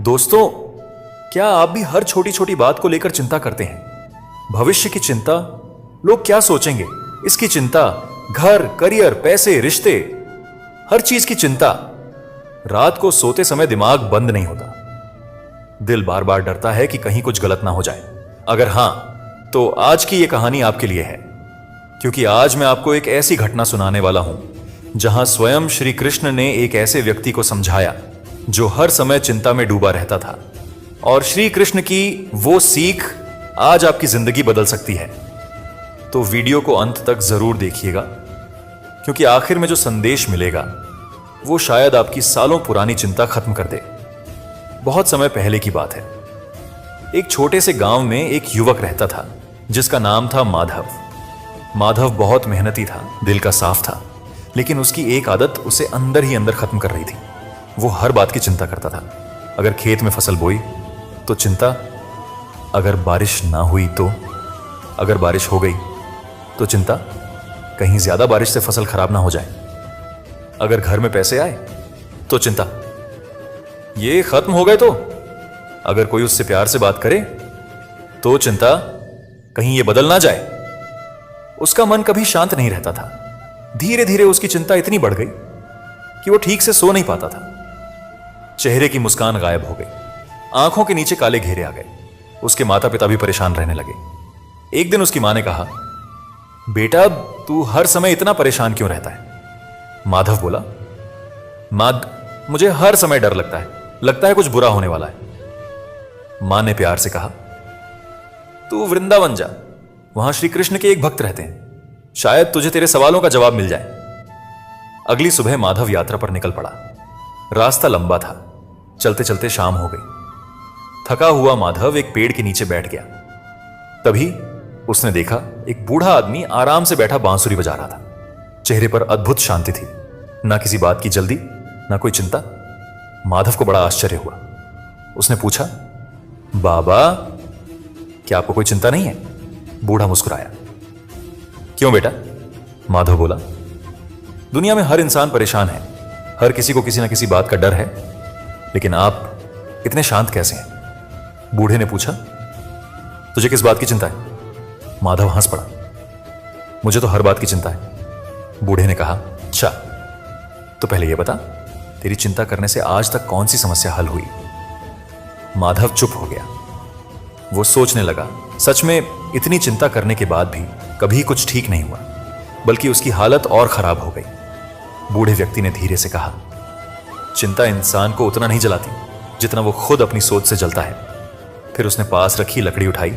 दोस्तों, क्या आप भी हर छोटी छोटी बात को लेकर चिंता करते हैं? भविष्य की चिंता, लोग क्या सोचेंगे, इसकी चिंता, घर, करियर, पैसे, रिश्ते, हर चीज की चिंता। रात को सोते समय दिमाग बंद नहीं होता। दिल बार बार डरता है कि कहीं कुछ गलत ना हो जाए। अगर हां, तो आज की यह कहानी आपके लिए है, क्योंकि आज मैं आपको एक ऐसी घटना सुनाने वाला हूं जहां स्वयं श्री कृष्ण ने एक ऐसे व्यक्ति को समझाया जो हर समय चिंता में डूबा रहता था। और श्री कृष्ण की वो सीख आज आपकी जिंदगी बदल सकती है। तो वीडियो को अंत तक जरूर देखिएगा, क्योंकि आखिर में जो संदेश मिलेगा वो शायद आपकी सालों पुरानी चिंता खत्म कर दे। बहुत समय पहले की बात है। एक छोटे से गांव में एक युवक रहता था जिसका नाम था माधव। माधव बहुत मेहनती था, दिल का साफ था, लेकिन उसकी एक आदत उसे अंदर ही अंदर खत्म कर रही थी। वो हर बात की चिंता करता था। अगर खेत में फसल बोई तो चिंता, अगर बारिश ना हुई तो, अगर बारिश हो गई तो चिंता, कहीं ज्यादा बारिश से फसल खराब ना हो जाए। अगर घर में पैसे आए तो चिंता, ये खत्म हो गए तो। अगर कोई उससे प्यार से बात करे तो चिंता, कहीं ये बदल ना जाए। उसका मन कभी शांत नहीं रहता था। धीरे धीरे उसकी चिंता इतनी बढ़ गई कि वो ठीक से सो नहीं पाता था। चेहरे की मुस्कान गायब हो गई, आंखों के नीचे काले घेरे आ गए। उसके माता पिता भी परेशान रहने लगे। एक दिन उसकी मां ने कहा, बेटा तू हर समय इतना परेशान क्यों रहता है? माधव बोला, मां, मुझे हर समय डर लगता है कुछ बुरा होने वाला है। मां ने प्यार से कहा, तू वृंदावन जा, वहां श्री कृष्ण के एक भक्त रहते हैं, शायद तुझे तेरे सवालों का जवाब मिल जाए। अगली सुबह माधव यात्रा पर निकल पड़ा। रास्ता लंबा था, चलते चलते शाम हो गई। थका हुआ माधव एक पेड़ के नीचे बैठ गया। तभी उसने देखा एक बूढ़ा आदमी आराम से बैठा बांसुरी बजा रहा था। चेहरे पर अद्भुत शांति थी, ना किसी बात की जल्दी, ना कोई चिंता। माधव को बड़ा आश्चर्य हुआ। उसने पूछा, बाबा, क्या आपको कोई चिंता नहीं है? बूढ़ा मुस्कुराया। क्यों बेटा? माधव बोला, दुनिया में हर इंसान परेशान है, हर किसी को किसी ना किसी बात का डर है, लेकिन आप इतने शांत कैसे हैं? बूढ़े ने पूछा, तुझे किस बात की चिंता है? माधव हंस पड़ा, मुझे तो हर बात की चिंता है। बूढ़े ने कहा, अच्छा, तो पहले यह बता, तेरी चिंता करने से आज तक कौन सी समस्या हल हुई? माधव चुप हो गया। वो सोचने लगा, सच में इतनी चिंता करने के बाद भी कभी कुछ ठीक नहीं हुआ, बल्कि उसकी हालत और खराब हो गई। बूढ़े व्यक्ति ने धीरे से कहा, चिंता इंसान को उतना नहीं जलाती जितना वो खुद अपनी सोच से जलता है। फिर उसने पास रखी लकड़ी उठाई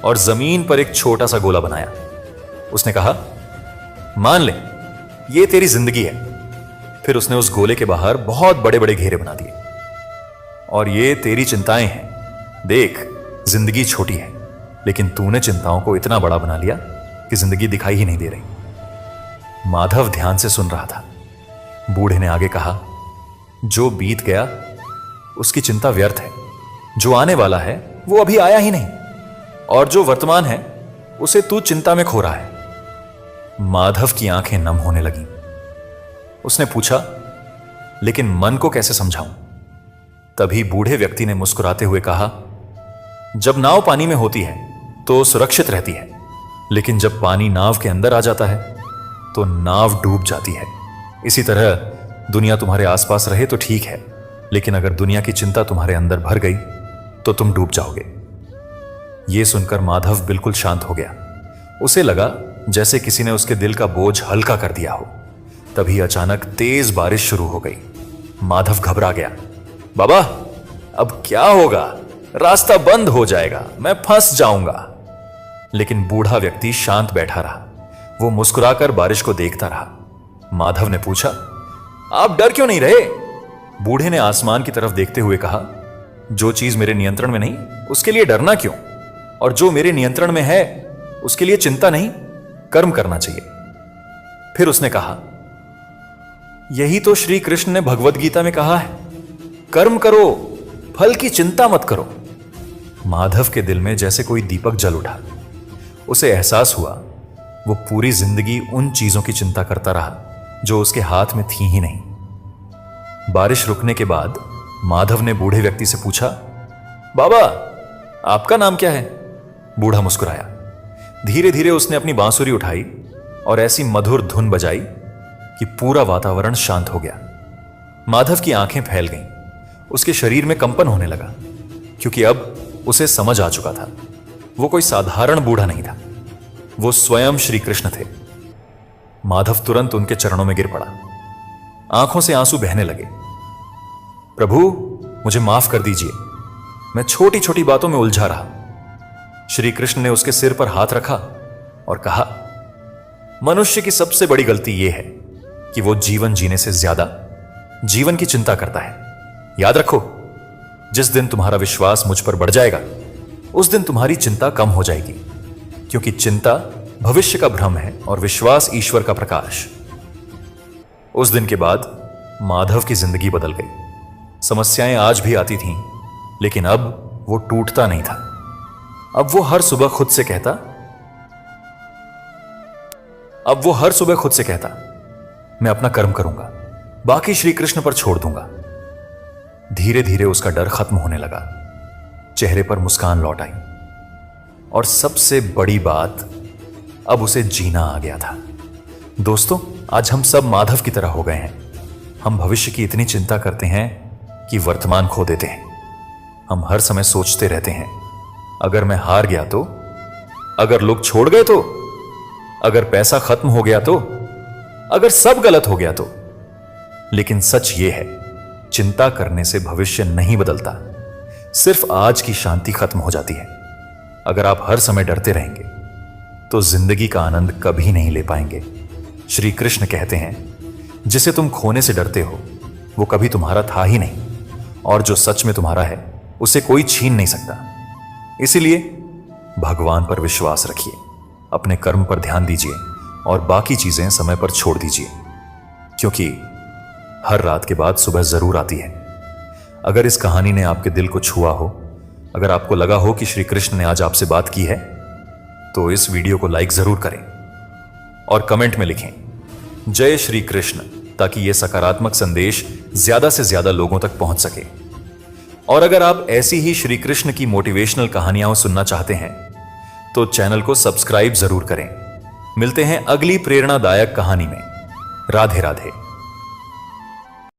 और जमीन पर एक छोटा सा गोला बनाया। उसने कहा, मान ले ये तेरी जिंदगी है। फिर उसने उस गोले के बाहर बहुत बड़े बड़े घेरे बना दिए। और ये तेरी चिंताएं हैं। देख, जिंदगी छोटी है, लेकिन तूने चिंताओं को इतना बड़ा बना लिया कि जिंदगी दिखाई ही नहीं दे रही। माधव ध्यान से सुन रहा था। बूढ़े ने आगे कहा, जो बीत गया उसकी चिंता व्यर्थ है, जो आने वाला है वो अभी आया ही नहीं, और जो वर्तमान है उसे तू चिंता में खो रहा है। माधव की आंखें नम होने लगीं। उसने पूछा, लेकिन मन को कैसे समझाऊं? तभी बूढ़े व्यक्ति ने मुस्कुराते हुए कहा, जब नाव पानी में होती है तो सुरक्षित रहती है, लेकिन जब पानी नाव के अंदर आ जाता है तो नाव डूब जाती है। इसी तरह दुनिया तुम्हारे आसपास रहे तो ठीक है, लेकिन अगर दुनिया की चिंता तुम्हारे अंदर भर गई तो तुम डूब जाओगे। यह सुनकर माधव बिल्कुल शांत हो गया। उसे लगा जैसे किसी ने उसके दिल का बोझ हल्का कर दिया हो। तभी अचानक तेज बारिश शुरू हो गई। माधव घबरा गया। बाबा, अब क्या होगा? रास्ता बंद हो जाएगा, मैं फंस जाऊंगा। लेकिन बूढ़ा व्यक्ति शांत बैठा रहा। वो मुस्कुराकर बारिश को देखता रहा। माधव ने पूछा, आप डर क्यों नहीं रहे? बूढ़े ने आसमान की तरफ देखते हुए कहा, जो चीज मेरे नियंत्रण में नहीं उसके लिए डरना क्यों, और जो मेरे नियंत्रण में है उसके लिए चिंता नहीं, कर्म करना चाहिए। फिर उसने कहा, यही तो श्री कृष्ण ने भगवत गीता में कहा है, कर्म करो, फल की चिंता मत करो। माधव के दिल में जैसे कोई दीपक जल उठा। उसे एहसास हुआ वो पूरी जिंदगी उन चीजों की चिंता करता रहा जो उसके हाथ में थी ही नहीं। बारिश रुकने के बाद माधव ने बूढ़े व्यक्ति से पूछा, बाबा, आपका नाम क्या है? बूढ़ा मुस्कुराया। धीरे धीरे उसने अपनी बांसुरी उठाई और ऐसी मधुर धुन बजाई कि पूरा वातावरण शांत हो गया। माधव की आंखें फैल गईं। उसके शरीर में कंपन होने लगा, क्योंकि अब उसे समझ आ चुका था। वो कोई साधारण बूढ़ा नहीं था, वो स्वयं श्री कृष्ण थे। माधव तुरंत उनके चरणों में गिर पड़ा। आंखों से आंसू बहने लगे। प्रभु, मुझे माफ कर दीजिए, मैं छोटी छोटी बातों में उलझा रहा। श्री कृष्ण ने उसके सिर पर हाथ रखा और कहा, मनुष्य की सबसे बड़ी गलती यह है कि वो जीवन जीने से ज्यादा जीवन की चिंता करता है। याद रखो, जिस दिन तुम्हारा विश्वास मुझ पर बढ़ जाएगा, उस दिन तुम्हारी चिंता कम हो जाएगी, क्योंकि चिंता भविष्य का भ्रम है और विश्वास ईश्वर का प्रकाश। उस दिन के बाद माधव की जिंदगी बदल गई। समस्याएं आज भी आती थीं, लेकिन अब वो टूटता नहीं था। अब वो हर सुबह खुद से कहता, मैं अपना कर्म करूंगा, बाकी श्री कृष्ण पर छोड़ दूंगा। धीरे धीरे उसका डर खत्म होने लगा, चेहरे पर मुस्कान लौट आई, और सबसे बड़ी बात, अब उसे जीना आ गया था। दोस्तों, आज हम सब माधव की तरह हो गए हैं। हम भविष्य की इतनी चिंता करते हैं कि वर्तमान खो देते हैं। हम हर समय सोचते रहते हैं, अगर मैं हार गया तो, अगर लोग छोड़ गए तो, अगर पैसा खत्म हो गया तो, अगर सब गलत हो गया तो। लेकिन सच यह है, चिंता करने से भविष्य नहीं बदलता, सिर्फ आज की शांति खत्म हो जाती है। अगर आप हर समय डरते रहेंगे तो जिंदगी का आनंद कभी नहीं ले पाएंगे। श्री कृष्ण कहते हैं, जिसे तुम खोने से डरते हो वो कभी तुम्हारा था ही नहीं, और जो सच में तुम्हारा है उसे कोई छीन नहीं सकता। इसीलिए भगवान पर विश्वास रखिए, अपने कर्म पर ध्यान दीजिए और बाकी चीजें समय पर छोड़ दीजिए, क्योंकि हर रात के बाद सुबह जरूर आती है। अगर इस कहानी ने आपके दिल को छुआ हो, अगर आपको लगा हो कि श्री कृष्ण ने आज आपसे बात की है, तो इस वीडियो को लाइक जरूर करें और कमेंट में लिखें जय श्री कृष्ण, ताकि यह सकारात्मक संदेश ज्यादा से ज्यादा लोगों तक पहुंच सके। और अगर आप ऐसी ही श्री कृष्ण की मोटिवेशनल कहानियां सुनना चाहते हैं तो चैनल को सब्सक्राइब जरूर करें। मिलते हैं अगली प्रेरणादायक कहानी में। राधे राधे।